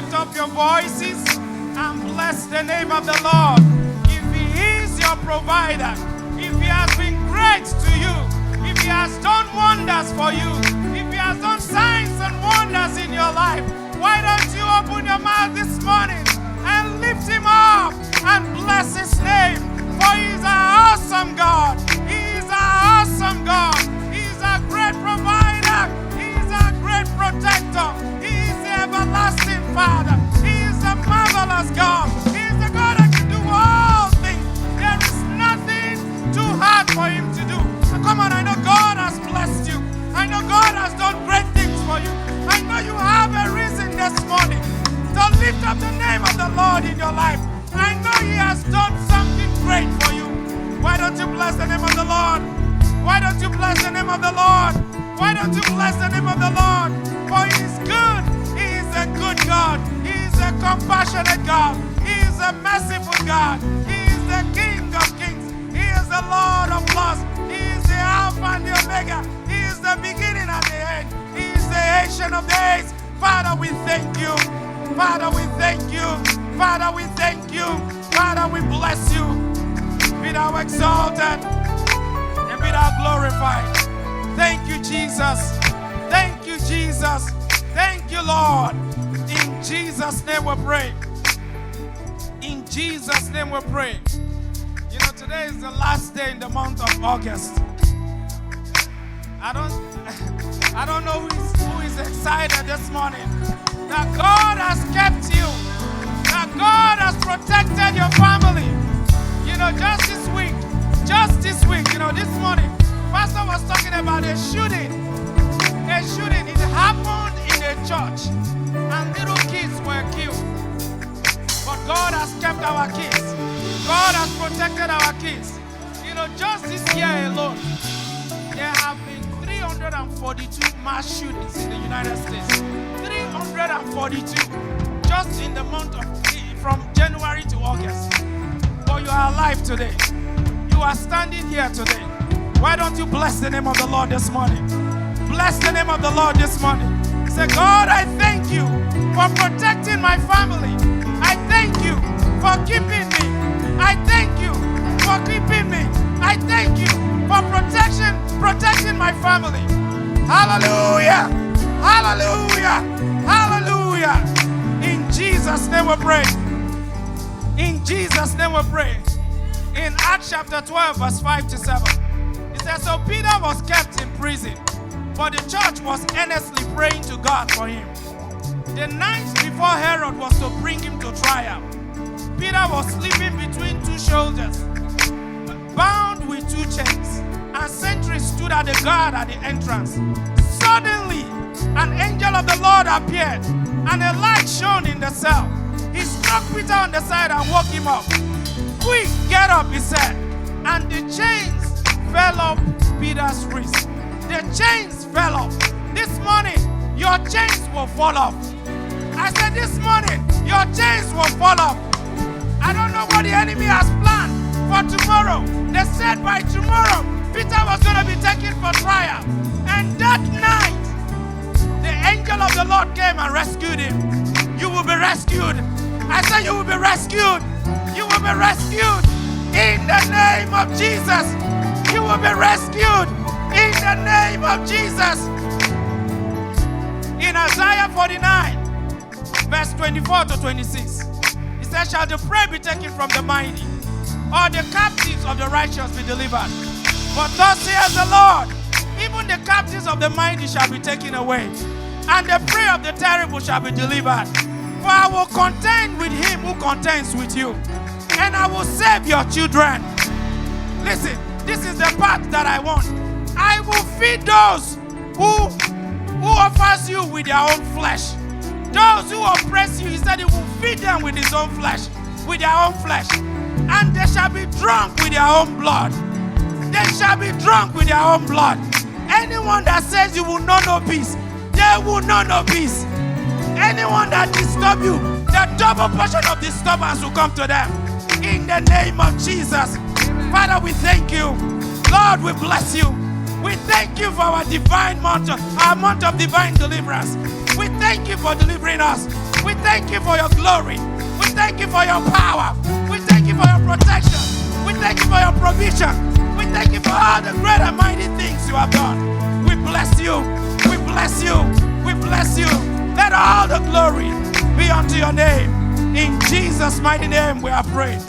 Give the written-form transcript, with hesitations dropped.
lift up your voices and bless the name of the Lord. If He is your provider, if He has been great to you, if He has done wonders for you, if He has done signs and wonders in your life, why don't you open your mouth this morning and lift Him up and bless His name? For He is our awesome God. He is our awesome God. He is our great provider. He is our great protector. He is the everlasting Father. He is a marvelous God. He is the God that can do all things. There is nothing too hard for Him to do. So come on, I know God has blessed you. I know God has done great things for you. I know you have a reason this morning to lift up the name of the Lord in your life. I know He has done something great for you. Why don't you bless the name of the Lord? Why don't you bless the name of the Lord? Why don't you bless the name of the Lord? For He is good. He is a good God. He is a compassionate God. He is a merciful God. He is the King of kings. He is the Lord of lords. He is the Alpha and the Omega. He is the beginning and the end. He is the Ancient of days. Father, we thank you. Father, we thank you. Father, we thank you. Father, we bless you. Be thou exalted and be thou glorified. Thank you, Jesus. Thank you, Jesus. Thank you, Lord. In Jesus' name we pray. In Jesus' name we pray. You know, today is the last day in the month of August. I don't know who is excited this morning that God has kept you, that God has protected your family. You know, just this week, you know, this morning, Pastor was talking about a shooting. A shooting, it happened in a church, and little kids were killed. But God has kept our kids. God has protected our kids. You know, just this year alone, there have been 342 mass shootings in the United States. 342. Just in the month of, from January to August. But you are alive today. You are standing here today. Why don't you bless the name of the Lord this morning? Bless the name of the Lord this morning. Say, God, I thank you for protecting my family. I thank you for keeping me. I thank you for keeping me. I thank you for protecting my family. Hallelujah. Hallelujah. Hallelujah. In Jesus' name we pray. In Jesus' name we pray. In Acts chapter 12, verse 5 to 7. It says, so Peter was kept in prison, but the church was earnestly praying to God for him. The night before Herod was to bring him to trial, Peter was sleeping between two soldiers, bound with two chains, and sentries stood at the guard at the entrance. Suddenly, an angel of the Lord appeared, and a light shone in the cell. He struck Peter on the side and woke him up. Quick, get up, he said. And the chains fell off Peter's wrist. The chains fell off. This morning, your chains will fall off. I said this morning, your chains will fall off. I don't know what the enemy has planned for tomorrow. They said by tomorrow, Peter was going to be taken for trial. And that night, the angel of the Lord came and rescued him. You will be rescued. I said you will be rescued. You will be rescued. In the name of Jesus. You will be rescued. In the name of Jesus. In Isaiah 49, verse 24 to 26, it says, shall the prey be taken from the mighty, or the captives of the righteous be delivered? But thus says the Lord, even the captives of the mighty shall be taken away, and the prey of the terrible shall be delivered. For I will contend with him who contends with you, and I will save your children. Listen, this is the part that I want. I will feed those who offers you with their own flesh. Those who oppress you, he said he will feed them with his own flesh, with their own flesh. And they shall be drunk with their own blood. They shall be drunk with their own blood. Anyone that says you will not know peace, they will not know peace. Anyone that disturb you, the double portion of disturbance will come to them. In the name of Jesus. Father, we thank you. Lord, we bless you. We thank you for our divine month, our month of divine deliverance. We thank you for delivering us. We thank you for your glory. We thank you for your power. We thank you for your protection. We thank you for your provision. We thank you for all the great and mighty things you have done. We bless you. We bless you. We bless you. Let all the glory be unto your name. In Jesus' mighty name we are praying.